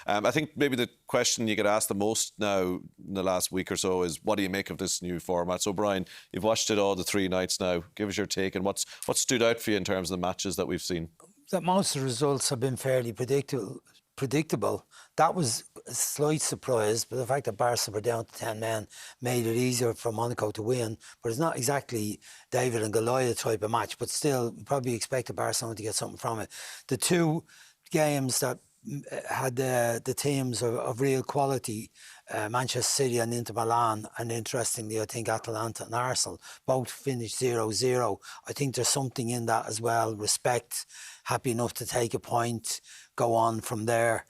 I think maybe the question you get asked the most now in the last week or so is, what do you make of this new format? So, Brian, you've watched it all the 3 nights now. Give us your take, and what stood out for you in terms of the matches that we've seen? That most of the results have been fairly predictable. That was a slight surprise, but the fact that Barca were down to 10 men made it easier for Monaco to win. But it's not exactly David and Goliath type of match, but still probably expected Barcelona to get something from it. The two games that had the teams of real quality, Manchester City and Inter Milan, and interestingly I think Atalanta and Arsenal both finished 0-0. I think there's something in that as well. Respect, happy enough to take a point, go on from there.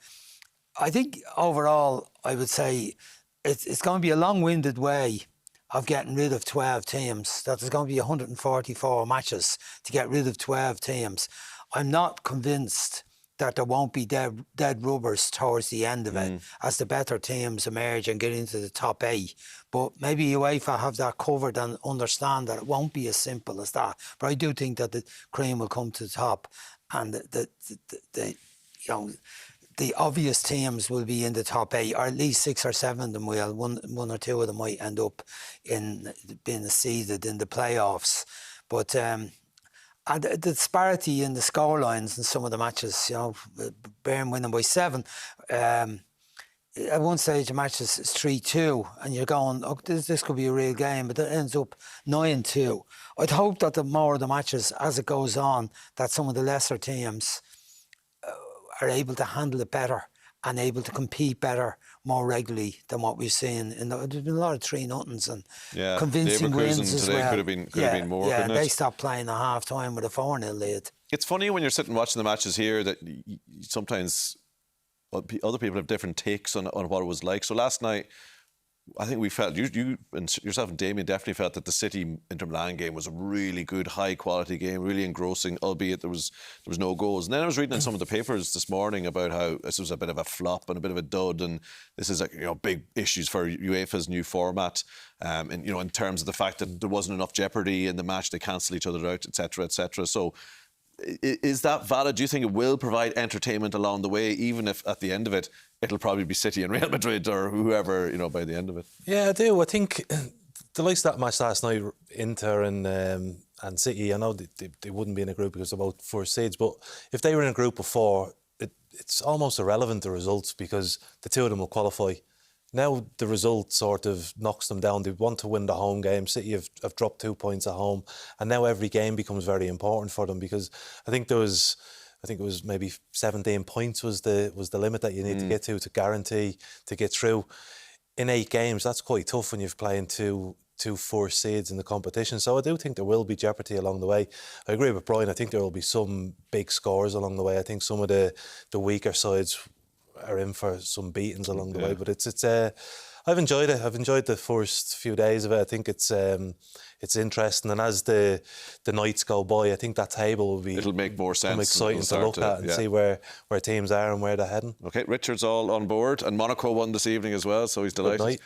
I think overall I would say it's going to be a long-winded way of getting rid of 12 teams, that there's going to be 144 matches to get rid of 12 teams. I'm not convinced that there won't be dead rubbers towards the end of it as the better teams emerge and get into the top 8. But maybe UEFA have that covered and understand that it won't be as simple as that. But I do think that the cream will come to the top, and the obvious teams will be in the top 8, or at least 6 or 7 of them will. One or two of them might end up in being seeded in the playoffs. But and the disparity in the scorelines in some of the matches, Bayern winning by 7. At one stage, the match is 3-2, and you're going, oh, this could be a real game, but it ends up 9-2. I'd hope that the more of the matches, as it goes on, that some of the lesser teams are able to handle it better and able to compete better more regularly than what we've seen. There's been a lot of 3-0s and convincing wins as well. Could have been more. Yeah, they stopped playing at half time with a 4-0 lead. It's funny when you're sitting watching the matches here that sometimes other people have different takes on what it was like. So last night, I think we felt, you and yourself and Damien definitely felt that the City Inter Milan game was a really good, high quality game, really engrossing, albeit there was no goals. And then I was reading in some of the papers this morning about how this was a bit of a flop and a bit of a dud, and this is big issues for UEFA's new format, and in terms of the fact that there wasn't enough jeopardy in the match, they cancel each other out, etc., etc. So is that valid? Do you think it will provide entertainment along the way, even if at the end of it it'll probably be City and Real Madrid or whoever, by the end of it? Yeah, I do. I think the likes of that match last night, Inter and City, I know they wouldn't be in a group because they're both 4 seeds, but if they were in a group of 4, it's almost irrelevant, the results, because the 2 of them will qualify. Now the result sort of knocks them down. They want to win the home game. City have dropped 2 points at home, and now every game becomes very important for them, because I think it was maybe 17 points was the limit that you need to get to guarantee to get through. In 8 games, that's quite tough when you're playing two 4 seeds in the competition. So I do think there will be jeopardy along the way. I agree with Brian. I think there will be some big scores along the way. I think some of the weaker sides are in for some beatings along the way, but it's I've enjoyed it. I've enjoyed the first few days of it. I think it's interesting, and as the nights go by, I think that table will be, it'll make more sense, exciting to look at and see where teams are and where they're heading. Okay, Richard's all on board, and Monaco won this evening as well, so he's delighted.